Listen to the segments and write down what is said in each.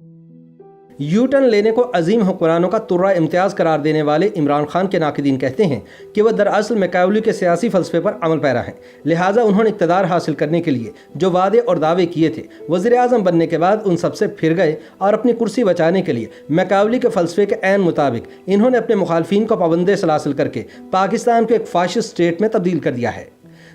You turn لینے کو عظیم حکمرانوں کا ترہ امتیاز قرار دینے والے عمران خان کے ناقدین کہتے ہیں کہ وہ دراصل میکاولی کے سیاسی فلسفے پر عمل پیرا ہیں، لہٰذا انہوں نے اقتدار حاصل کرنے کے لیے جو وعدے اور دعوے کیے تھے وزیر اعظم بننے کے بعد ان سب سے پھر گئے، اور اپنی کرسی بچانے کے لیے میکاولی کے فلسفے کے عین مطابق انہوں نے اپنے مخالفین کو پابند سلاسل کر کے پاکستان کو ایک فاشسٹ اسٹیٹ میں تبدیل کر دیا ہے۔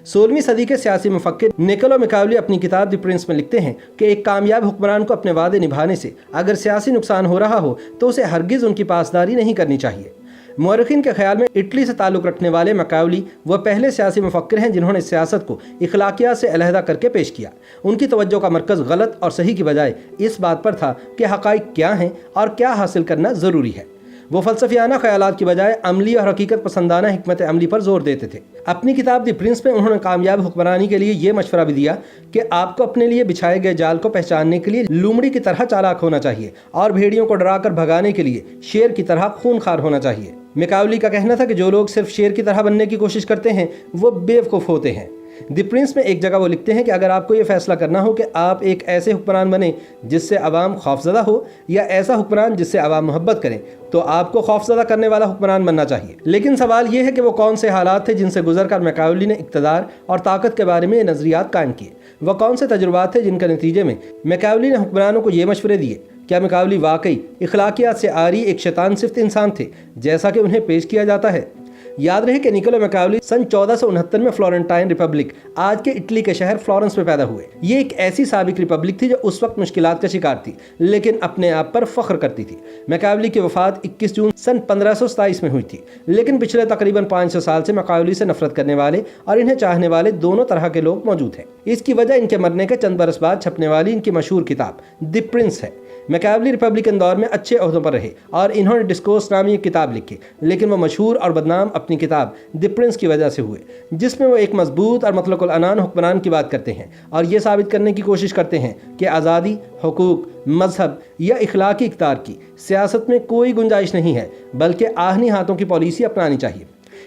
16ویں صدی کے سیاسی مفکر نکولو میکاولی اپنی کتاب دی پرنس میں لکھتے ہیں کہ ایک کامیاب حکمران کو اپنے وعدے نبھانے سے اگر سیاسی نقصان ہو رہا ہو تو اسے ہرگز ان کی پاسداری نہیں کرنی چاہیے۔ مورخین کے خیال میں اٹلی سے تعلق رکھنے والے میکاولی وہ پہلے سیاسی مفکر ہیں جنہوں نے سیاست کو اخلاقیات سے علیحدہ کر کے پیش کیا۔ ان کی توجہ کا مرکز غلط اور صحیح کی بجائے اس بات پر تھا کہ حقائق کیا ہیں اور کیا حاصل کرنا ضروری ہے۔ وہ فلسفیانہ خیالات کی بجائے عملی اور حقیقت پسندانہ حکمت عملی پر زور دیتے تھے۔ اپنی کتاب دی پرنس میں انہوں نے کامیاب حکمرانی کے لیے یہ مشورہ بھی دیا کہ آپ کو اپنے لیے بچھائے گئے جال کو پہچاننے کے لیے لومڑی کی طرح چالاک ہونا چاہیے اور بھیڑیوں کو ڈرا کر بھگانے کے لیے شیر کی طرح خونخوار ہونا چاہیے۔ میکاولی کا کہنا تھا کہ جو لوگ صرف شیر کی طرح بننے کی کوشش کرتے ہیں وہ بیوقوف ہوتے ہیں۔ دی پرنس میں ایک جگہ وہ لکھتے ہیں کہ اگر آپ کو یہ فیصلہ کرنا ہو کہ آپ ایک ایسے حکمران بنیں جس سے عوام خوفزدہ ہو یا ایسا حکمران جس سے عوام محبت کریں تو آپ کو خوفزدہ کرنے والا حکمران بننا چاہیے۔ لیکن سوال یہ ہے کہ وہ کون سے حالات تھے جن سے گزر کر میکاولی نے اقتدار اور طاقت کے بارے میں یہ نظریات قائم کیے؟ وہ کون سے تجربات تھے جن کے نتیجے میں میکاولی نے حکمرانوں کو یہ مشورے دیے؟ کیا میکاولی واقعی اخلاقیات سے عاری ایک شیطان صفت انسان تھے جیسا کہ انہیں پیش کیا جاتا ہے؟ یاد رہے کہ نکولو میکاولی سن 1469 میں فلورنٹائن ریپبلک آج کے اٹلی کے شہر فلورنس میں پیدا ہوئے۔ یہ ایک ایسی سابق ریپبلک تھی جو اس وقت مشکلات کا شکار تھی لیکن اپنے آپ پر فخر کرتی تھی۔ میکاولی کی وفات 21 جون سن 1527 میں ہوئی تھی، لیکن پچھلے تقریباً 500 سال سے میکاولی سے نفرت کرنے والے اور انہیں چاہنے والے دونوں طرح کے لوگ موجود ہیں۔ اس کی وجہ ان کے مرنے کے چند برس بعد چھپنے والی ان کی مشہور کتاب دی پرنس ہے۔ میکاولی ریپبلکن دور میں اچھے عہدوں پر رہے اور انہوں نے ڈسکورس نامی ایک کتاب لکھی، لیکن وہ مشہور اور بدنام اپنی کتاب دی پرنس کی وجہ سے ہوئے، جس میں وہ ایک مضبوط اور مطلق العنان حکمران کی بات کرتے ہیں اور یہ ثابت کرنے کی کوشش کرتے ہیں کہ آزادی، حقوق، مذہب یا اخلاقی اقدار کی سیاست میں کوئی گنجائش نہیں ہے، بلکہ آہنی ہاتھوں کی پالیسی اپنانی چاہیے۔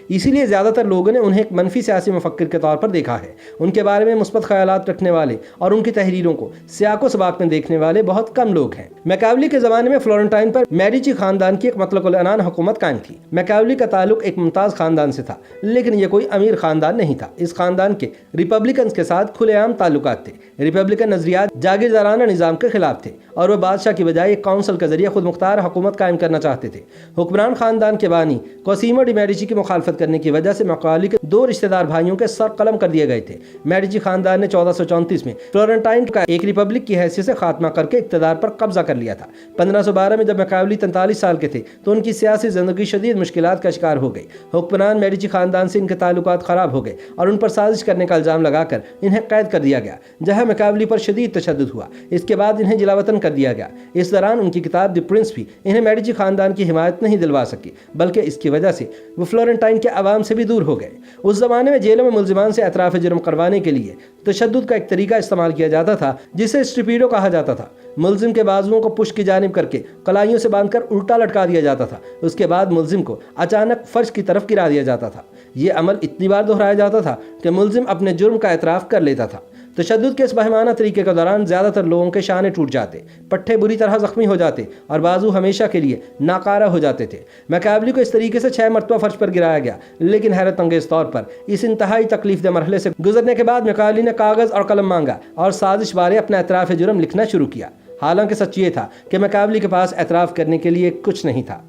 اسی لیے زیادہ تر لوگوں نے انہیں ایک منفی سیاسی مفکر کے طور پر دیکھا ہے۔ ان کے بارے میں مثبت خیالات رکھنے والے اور ان کی تحریروں کو سیاق و سباق میں دیکھنے والے بہت کم لوگ ہیں۔ میکاولی کے زمانے میں فلورنٹائن پر میڈیچی خاندان کی ایک مطلق العنان حکومت قائم تھی۔ میکاولی کا تعلق ایک ممتاز خاندان سے تھا، لیکن یہ کوئی امیر خاندان نہیں تھا۔ اس خاندان کے ریپبلکنز کے ساتھ کھلے عام تعلقات تھے۔ ریپبلکن نظریات جاگیردارانہ نظام کے خلاف تھے اور وہ بادشاہ کی بجائے ایک کونسل کے ذریعے خود مختار حکومت قائم کرنا چاہتے تھے۔ حکمران خاندان کے بانی کوسیمو ڈی میڈیچی کی مخالفت کرنے کی وجہ سے میکاولی کے 2 رشتہ دار بھائیوں کے سر قلم کر دیے گئے تھے۔ میڈیچی خاندان نے 1434 میں فلورنٹائن کا ایک ریپبلک کی حیثیت سے خاتمہ کر کے اقتدار پر قبضہ کر لیا تھا۔ 1512 میں جب میکاولی 43 سال کے تھے تو ان کی سیاسی زندگی شدید مشکلات کا شکار ہو گئی۔ حکمران میڈیچی خاندان سے ان کے تعلقات خراب ہو گئے اور ان پر سازش کرنے کا الزام لگا کر انہیں قید کر دیا گیا، جہاں میکاولی پر شدید تشدد ہوا۔ اس کے بعد انہیں جلا وطن کر دیا گیا۔ اس دوران ان کی کتاب دی پرنس بھی انہیں میڈیچی خاندان کی حمایت نہیں دلوا سکی، بلکہ اس کی وجہ سے وہ فلورنٹائن کے عوام سے بھی دور ہو گئے۔ اس زمانے میں جیلوں میں ملزمان سے اعتراف جرم کروانے کے لیے تشدد کا ایک طریقہ استعمال کیا جاتا تھا جسے اسٹریپیڈو کہا جاتا تھا۔ ملزم کے بازوؤں کو پشت کی جانب کر کے کلائیوں سے باندھ کر الٹا لٹکا دیا جاتا تھا۔ اس کے بعد ملزم کو اچانک فرش کی طرف گرا دیا جاتا تھا۔ یہ عمل اتنی بار دہرایا جاتا تھا کہ ملزم اپنے جرم کا اعتراف کر لیتا تھا۔ تشدد کے اس بہیمانہ طریقے کے دوران زیادہ تر لوگوں کے شانے ٹوٹ جاتے، پٹھے بری طرح زخمی ہو جاتے اور بازو ہمیشہ کے لیے ناکارہ ہو جاتے تھے۔ میکاولی کو اس طریقے سے 6 مرتبہ فرش پر گرایا گیا، لیکن حیرت انگیز طور پر اس انتہائی تکلیف دہ مرحلے سے گزرنے کے بعد میکاولی نے کاغذ اور قلم مانگا اور سازش بارے اپنا اعتراف جرم لکھنا شروع کیا۔ حالانکہ سچ یہ تھا کہ میکاولی کے پاس اعتراف کرنے کے لیے کچھ نہیں تھا۔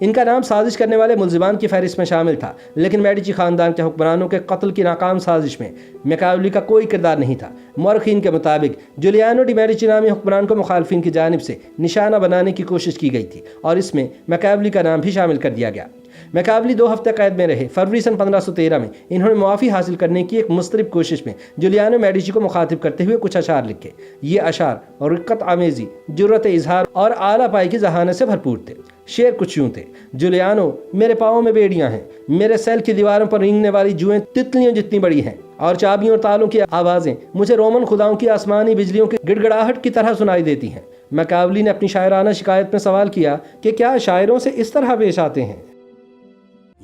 ان کا نام سازش کرنے والے ملزمان کی فہرست میں شامل تھا، لیکن میڈیچی خاندان کے حکمرانوں کے قتل کی ناکام سازش میں میکاولی کا کوئی کردار نہیں تھا۔ مورخین کے مطابق جولیانو ڈی میڈیچی نامی حکمران کو مخالفین کی جانب سے نشانہ بنانے کی کوشش کی گئی تھی اور اس میں میکاولی کا نام بھی شامل کر دیا گیا۔ میکاولی 2 ہفتے قید میں رہے۔ فروری سن 1513 میں انہوں نے معافی حاصل کرنے کی ایک مضطرب کوشش میں جولیانو میڈیچی کو مخاطب کرتے ہوئے کچھ اشعار لکھے۔ یہ اشعار رقت آمیزی، جرأت اظہار اور اعلیٰ پائی کی ذہانت سے بھرپور تھے۔ شعر کچھ یوں تھے: جولیانو، میرے پاؤں میں بیڑیاں ہیں، میرے سیل کی دیواروں پر رینگنے والی جوئیں تتلیوں جتنی بڑی ہیں، اور چابیوں اور تالوں کی آوازیں مجھے رومن خداؤں کی آسمانی بجلیوں کی گڑگڑاہٹ کی طرح سنائی دیتی ہیں۔ میکاولی نے اپنی شاعرانہ شکایت میں سوال کیا کہ کیا شاعروں سے اس طرح پیش آتے ہیں؟